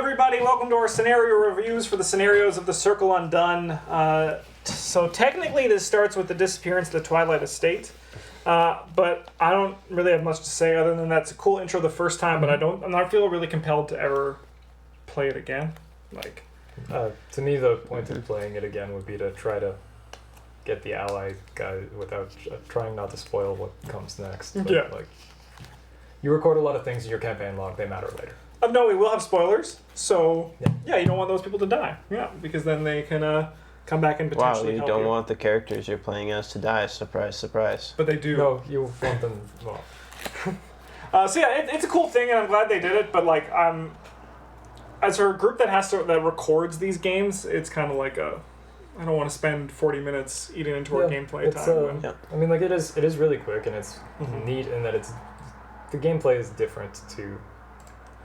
everybody. Welcome to our scenario reviews for the scenarios of the Circle Undone. So technically this starts with the disappearance of the Twilight Estate. But I don't really have much to say other than that's a cool intro the first time, but I'm not feel really compelled to ever play it again. To me, the point of playing it again would be to try to get the ally guy without trying not to spoil what comes next. But, yeah. You record a lot of things in your campaign log, they matter later. No, we will have spoilers, so yeah, you don't want those people to die. Yeah, because then they can come back and potentially help you. Wow, you don't want the characters you're playing as to die. Surprise, surprise. But they do. No, you want them, So yeah, it's a cool thing, and I'm glad they did it, but as for a group that records these games, it's kind of like I don't want to spend 40 minutes eating into our gameplay time. I mean, it is really quick, and it's neat in that the gameplay is different to...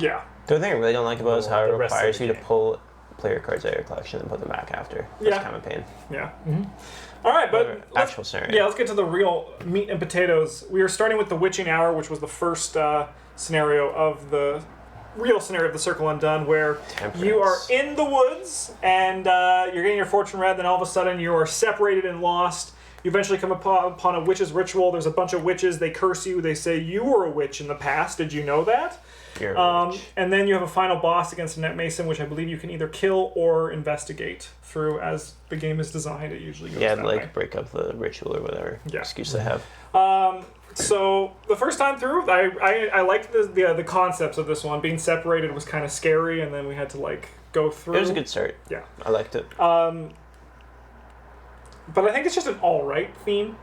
Yeah. The thing I really don't like about it is how it requires you to pull player cards out of your collection and put them back after. That's kind of a pain. Yeah. All right, but actual scenario. Yeah, let's get to the real meat and potatoes. We are starting with the Witching Hour, which was the first scenario of the real scenario of the Circle Undone, where you are in the woods and you're getting your fortune read, then all of a sudden you are separated and lost. You eventually come upon a witch's ritual. There's a bunch of witches. They curse you. They say you were a witch in the past. Did you know that? You're a witch. And then you have a final boss against a net mason, which I believe you can either kill or investigate through as the game is designed. It usually goes that way. Break up the ritual or whatever excuse they have. So the first time through, I liked the concepts of this one. Being separated was kind of scary, and then we had to go through. It was a good start. Yeah, I liked it. But I think it's just an all-right theme,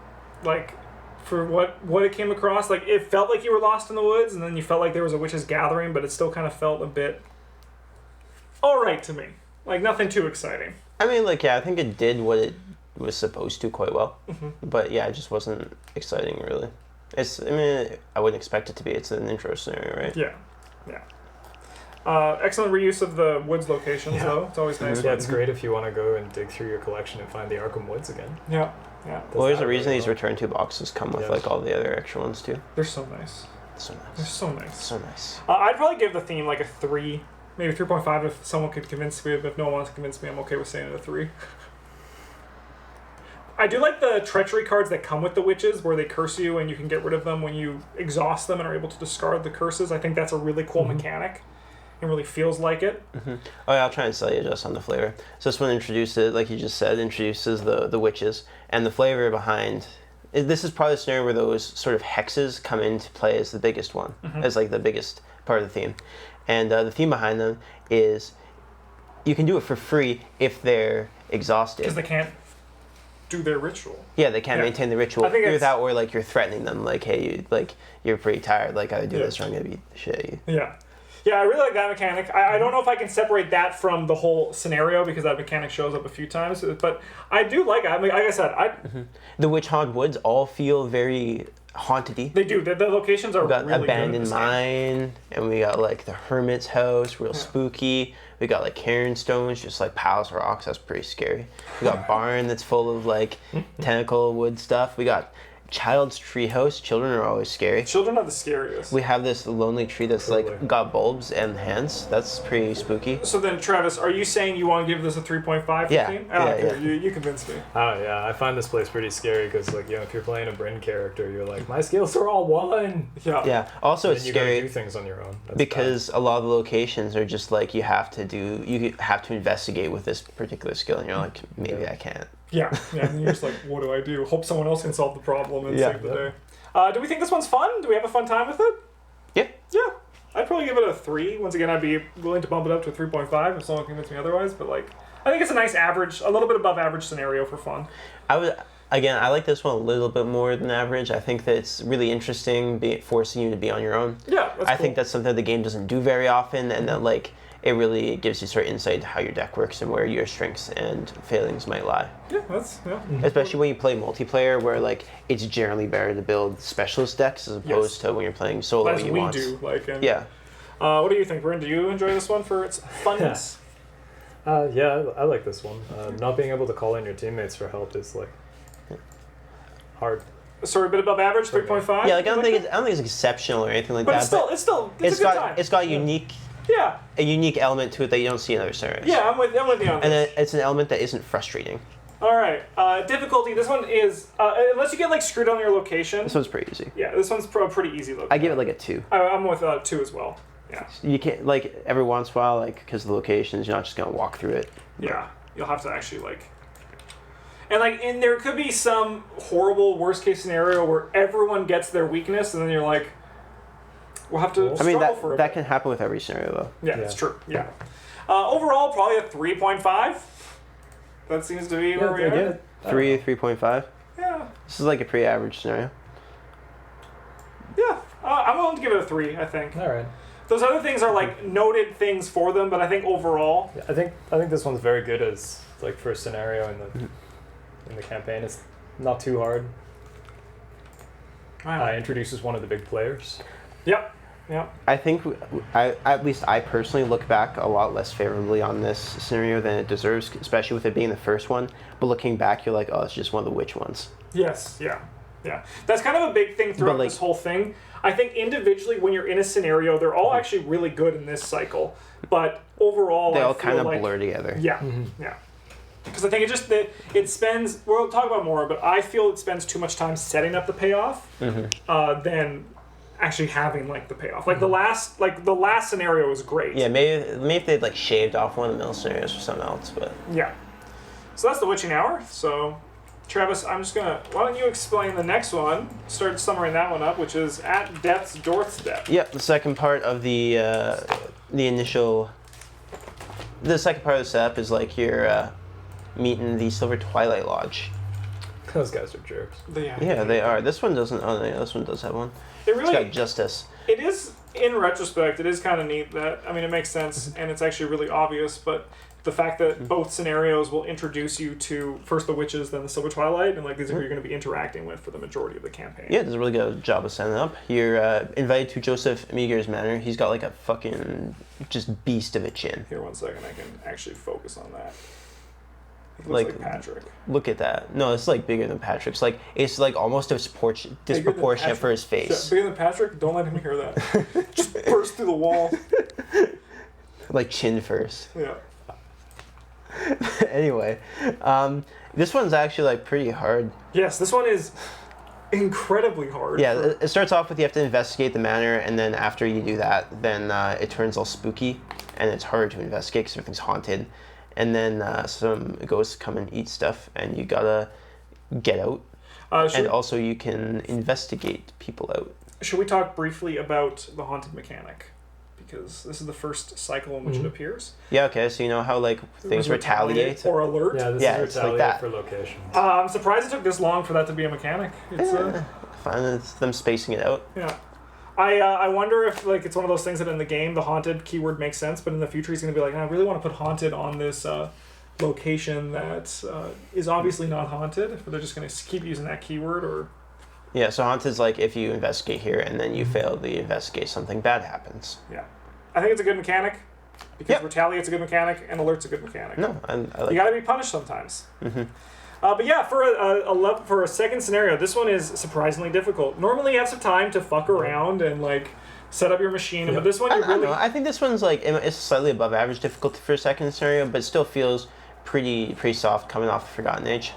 for what it came across. It felt like you were lost in the woods, and then you felt like there was a witches gathering, but it still kind of felt a bit all-right to me. Nothing too exciting. I mean, I think it did what it was supposed to quite well. But yeah, it just wasn't exciting, really. I wouldn't expect it to be. It's an intro scenario, right? Yeah. Excellent reuse of the woods locations, though. It's always nice. Yeah, it's great if you want to go and dig through your collection and find the ARKHAM Woods again. Yeah. Well, there's a reason these return to boxes come with all the other extra ones too. They're so nice. They're so nice. So nice. I'd probably give the theme a 3, maybe 3.5 if someone could convince me. But if no one wants to convince me, I'm okay with saying it a 3. I do like the treachery cards that come with the witches, where they curse you and you can get rid of them when you exhaust them and are able to discard the curses. I think that's a really cool mechanic. It really feels like it. Oh yeah, I'll try and sell you just on the flavor. So this one introduces, like you just said, the witches, and the flavor behind. This is probably a scenario where those sort of hexes come into play as the biggest one, as the biggest part of the theme, and the theme behind them is you can do it for free if they're exhausted. Because they can't do their ritual. Yeah, they can't maintain the ritual without where you're threatening them, hey, you're pretty tired, either do this or I'm gonna beat the shit out of you. Yeah, I really like that mechanic. I don't know if I can separate that from the whole scenario because that mechanic shows up a few times, but I do like it. Like I said, The Witch Haunt Woods all feel very haunted-y. They do. The locations are really good. We got Abandoned Mine, and we got the Hermit's House, real spooky. We got cairn stones, just piles of rocks. That's pretty scary. We got Barn that's full of tentacle wood stuff. We got Child's Treehouse. Children are always scary. Children are the scariest. We have this lonely tree that's got bulbs and hands. That's pretty spooky. So then, Travis, are you saying you want to give this a 3.5? Yeah. You convinced me. Oh yeah, I find this place pretty scary because if you're playing a Bryn character, you're my skills are all 1. Yeah. Also, it's scary. You gotta do things on your own. That's because a lot of the locations are just you have to investigate with this particular skill, and you're maybe I can't. Yeah, and you're just what do I do? Hope someone else can solve the problem and save the day. Do we think this one's fun? Do we have a fun time with it? Yeah. I'd probably give it a 3. Once again, I'd be willing to bump it up to a 3.5 if someone convinced me otherwise, but I think it's a nice average, a little bit above average scenario for fun. I like this one a little bit more than average. I think that it's really interesting, forcing you to be on your own. Yeah, that's I think that's something the game doesn't do very often, and that it really gives you sort of insight into how your deck works and where your strengths and failings might lie. Especially when you play multiplayer, where it's generally better to build specialist decks as opposed to when you're playing solo. As we do. What do you think, Bryn? Do you enjoy this one for its funness? Yeah, I like this one. Not being able to call in your teammates for help is hard. Sorry, a bit above average, 3.5. Yeah, I don't think it's exceptional or anything like that. But it's a good time. It's got unique Yeah. a unique element to it that you don't see in other scenarios. Yeah, I'm with you on And this. it's an element that isn't frustrating. All right. Difficulty. This one is unless you get like screwed on your location. This one's pretty easy. Yeah, this one's pretty easy location. I give it like a 2. I'm with 2 as well. Yeah. You can't, like, every once in a while, like, because of the locations, you're not just going to walk through it. Yeah. You'll have to actually like. And there could be some horrible worst case scenario where everyone gets their weakness, and then you're like, we'll have to. I mean, struggle for a that bit. can happen with every scenario, though. Yeah, it's true. Yeah. Overall, probably a 3.5. That seems to be where we are. 3.5. Yeah. This is like a pretty average scenario. Yeah. I'm willing to give it a 3, I think. All right. Those other things are like noted things for them, but I think overall. Yeah, I think this one's very good as like for a scenario in the campaign. It's not too hard. Wow. Introduces one of the big players. Yep. I think, at least I personally look back a lot less favorably on this scenario than it deserves, especially with it being the first one. But looking back, you're like, oh, it's just one of the witch ones. Yes. Yeah. That's kind of a big thing throughout this whole thing. I think individually, when you're in a scenario, they're all actually really good in this cycle. But overall, They I all feel kind of like, blur together. Yeah. Yeah. Because I think it spends. We'll talk about more, but I feel it spends too much time setting up the payoff than actually having like the payoff. Like the last scenario was great. Yeah, maybe if they'd like shaved off one of the middle scenarios for something else, but Yeah. So that's the witching hour. So, Travis, I'm just gonna. Why don't you explain the next one? Start summarizing that one up, which is at Death's Doorstep. yeah, the second part of the initial. The second part of the setup is like you're meeting the Silver Twilight Lodge. Those guys are jerks. Yeah, they are. This one doesn't. Oh, yeah, this one does have one. It It's really. got justice. It is, in retrospect, it is kind of neat that, I mean, it makes sense and it's actually really obvious, but the fact that both scenarios will introduce you to first the witches, then the Silver Twilight, and like these are who you're going to be interacting with for the majority of the campaign. Yeah, it does a really good job of setting it up. You're invited to Joseph Meager's manor. He's got like a fucking just beast of a chin. Here, 1 second, I can actually focus on that. It looks like Patrick. Look at that. No, it's like bigger than Patrick's. Like it's like almost disproportionate for his face. Bigger than Patrick? Don't let him hear that. Just burst through the wall. Like chin first. Yeah. Anyway, this one's actually like pretty hard. Yes, this one is incredibly hard. Yeah, it starts off with you have to investigate the manor, and then after you do that, then it turns all spooky, and it's hard to investigate because everything's haunted. And then some ghosts come and eat stuff, and you gotta get out. And also you can investigate people out. Should we talk briefly about the haunted mechanic? Because this is the first cycle in which it appears. Yeah, okay, so you know how like things retaliate? Or alert? Yeah, this it's is like retaliate that. for location. I'm surprised it took this long for that to be a mechanic. It's Fine, it's them spacing it out. yeah. I wonder if like it's one of those things that in the game the haunted keyword makes sense, but in the future he's going to be like, I really want to put haunted on this location that is obviously not haunted. But they're just going to keep using that keyword, or Yeah, so haunted's like if you investigate here and then you fail to investigate, something bad happens. yeah. I think it's a good mechanic because Yep. retaliate's a good mechanic and alert's a good mechanic. No, I like You got to be punished sometimes. But yeah, for a second scenario, this one is surprisingly difficult. Normally, you have some time to fuck around and like set up your machine, but this one I you don't really. know. I think this one's like it's slightly above average difficulty for a second scenario, but it still feels pretty soft coming off the Forgotten Age.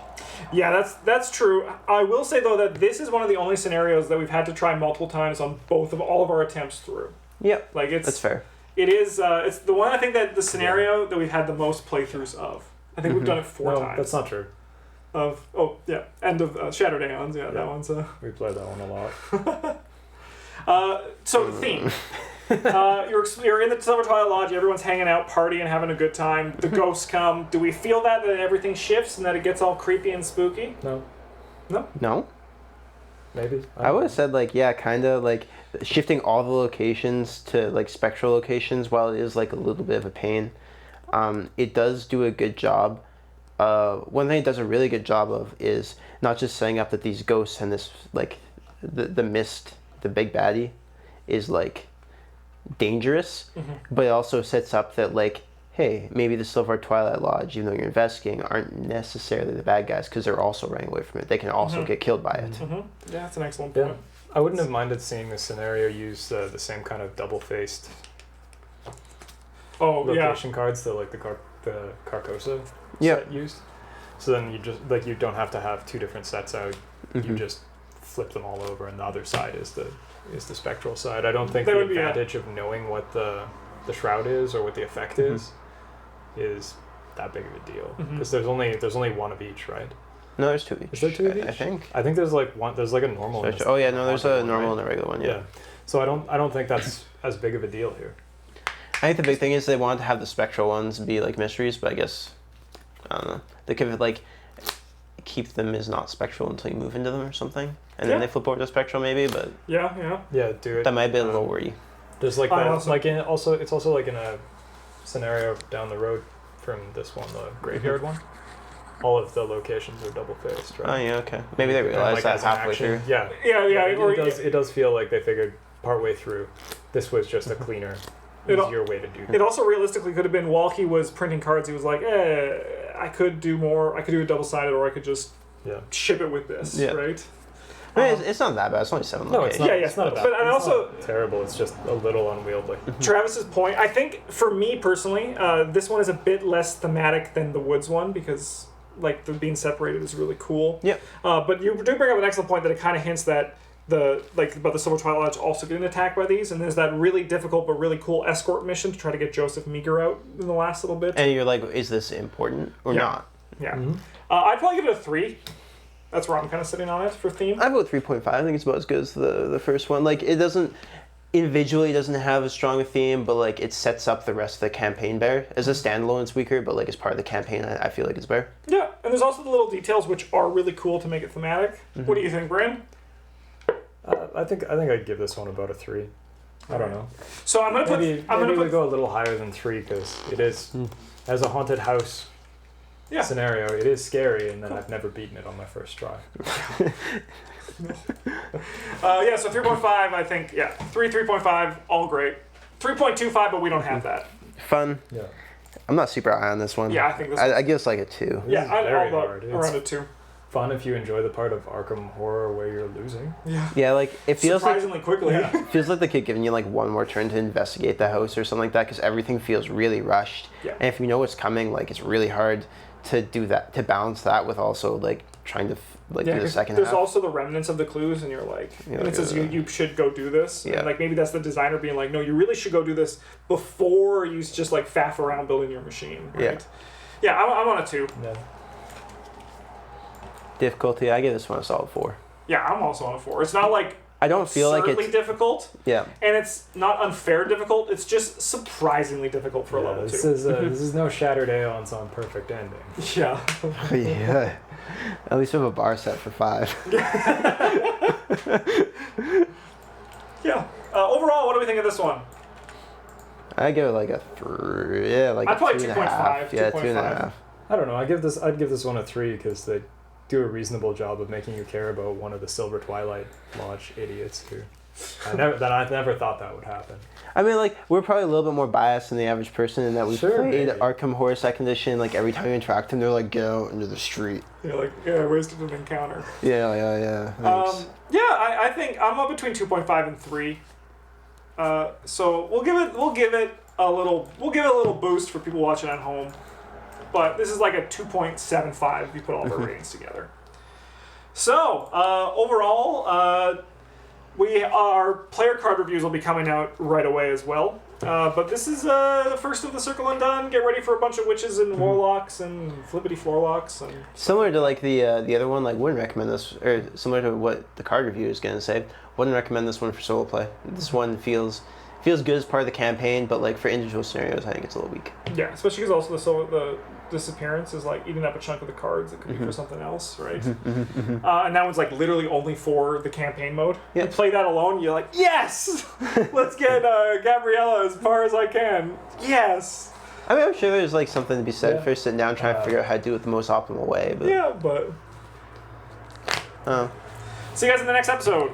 Yeah, that's true. I will say though that this is one of the only scenarios that we've had to try multiple times on all of our attempts through. Yep, Like that's fair. It is. It's the one I think that the scenario that we've had the most playthroughs of. I think we've done it 4 No, times. that's not true. End of Shattered Aeons. Yeah, that one's We played that one a lot. So the theme. You're in the Silver Twilight Lodge. Everyone's hanging out, partying, having a good time. The ghosts come. Do we feel that everything shifts and that it gets all creepy and spooky? No, No? maybe. I would have said like yeah, kind of like shifting all the locations to like spectral locations. While it is like a little bit of a pain, it does do a good job. One thing it does a really good job of is not just setting up that these ghosts and this like the mist, the big baddie, is like dangerous, but it also sets up that like hey, maybe the Silver Twilight Lodge, even though you're investigating, aren't necessarily the bad guys because they're also running away from it. They can also get killed by it. Yeah, that's an excellent point. Yeah. I wouldn't have minded seeing this scenario use the same kind of double-faced location cards that like the Carcosa set used. So then you just like you don't have to have two different sets out. You just flip them all over, and the other side is the spectral side. I don't think the advantage of knowing what the shroud is or what the effect is that big of a deal, because there's only one of each, right? No, there's two of each. Is there two of each? I think there's like one. There's like a normal. there's a normal and a regular one. Yeah. So I don't think that's as big of a deal here. I think the big thing is they wanted to have the spectral ones be like mysteries, but I guess I don't know. They could like keep them as not spectral until you move into them or something, and then they flip over to spectral maybe. But yeah, do it. That might be a little worry. There's like that. It's also like in a scenario down the road from this one, the graveyard one. All of the locations are double faced, right? Oh yeah, okay. Maybe they realized that halfway through. Yeah. It does feel like they figured partway through this was just a cleaner, easier way to do it. It also realistically could have been while he was printing cards, he was like, I could do more. I could do a double-sided, or I could just ship it with this, right? I mean, it's not that bad. It's only 7 locations. It's not bad. But and also not terrible. It's just a little unwieldy. Travis's point, I think for me personally, this one is a bit less thematic than the Woods one because like the being separated is really cool. Yeah. But you do bring up an excellent point that it kind of hints that about the Silver Twilight Lodge also getting attacked by these, and there's that really difficult but really cool escort mission to try to get Joseph Meager out in the last little bit. And you're like, is this important or not? Yeah. I'd probably give it a 3. That's where I'm kind of sitting on it for theme. I vote 3.5. I think it's about as good as the first one. Like, it doesn't individually doesn't have as strong a theme, but like it sets up the rest of the campaign better. As a standalone, it's weaker, but like as part of the campaign, I feel like it's better. Yeah, and there's also the little details which are really cool to make it thematic. What do you think, Bryn? I think I'd give this one about a 3. I don't know. So I'm gonna maybe go a little higher than 3 because it is as a haunted house scenario. It is scary, and then I've never beaten it on my first try. So 3.5. I think 3.5, all great. 3.25, but we don't have that. Fun. Yeah. I'm not super high on this one. Yeah, I think this. I give us like a 2. Yeah, I'll vote around a 2. Fun if you enjoy the part of Arkham Horror where you're losing. Yeah. Yeah, like it feels surprisingly quickly. It feels like they keep giving you like one more turn to investigate the house or something like that because everything feels really rushed. Yeah. And if you know what's coming, like it's really hard to do that, to balance that with also like trying to do the second half. There's also the remnants of the clues, and you're like, and it says you should go do this. Yeah. And like maybe that's the designer being like, no, you really should go do this before you just like faff around building your machine. Right? Yeah. Yeah, I'm on a 2. Yeah. Difficulty, I give this one a solid 4. Yeah, I'm also on a 4. It's not like I don't feel like it's difficult. Yeah. And it's not unfair difficult. It's just surprisingly difficult for a level 2. This is no Shattered Aeons on Perfect Ending. Yeah. Yeah. At least we have a bar set for 5. Yeah. Overall, what do we think of this one? I give it like a 3. Yeah, like I'd a probably 2.5. 2.5. Yeah, 2.5. I don't know. I'd give this one a 3 because they do a reasonable job of making you care about one of the Silver Twilight Lodge idiots here. I never thought that would happen. I mean, like, we're probably a little bit more biased than the average person in that we played maybe. Arkham Horror 2nd Edition. Like, every time you interact with them, they're like, get out into the street. I wasted an encounter. Yeah. I think I'm up between 2.5 and 3. So we'll give it a little boost for people watching at home. But this is like a 2.75 if you put all the ratings together. So, overall, our player card reviews will be coming out right away as well. But this is the first of the Circle Undone. Get ready for a bunch of witches and warlocks and flippity floorlocks. And similar to like the other one, like wouldn't recommend this, or similar to what the card review is going to say, wouldn't recommend this one for solo play. This one feels good as part of the campaign, but like for individual scenarios, I think it's a little weak. Yeah, especially because also the disappearance is like eating up a chunk of the cards. It could be for something else, right? And that one's like literally only for the campaign mode. Yeah. You play that alone, you're like, yes! Let's get Gabriella as far as I can. Yes! I mean, I'm sure there's like something to be said for sitting down trying to figure out how to do it the most optimal way. But yeah, but... See you guys in the next episode.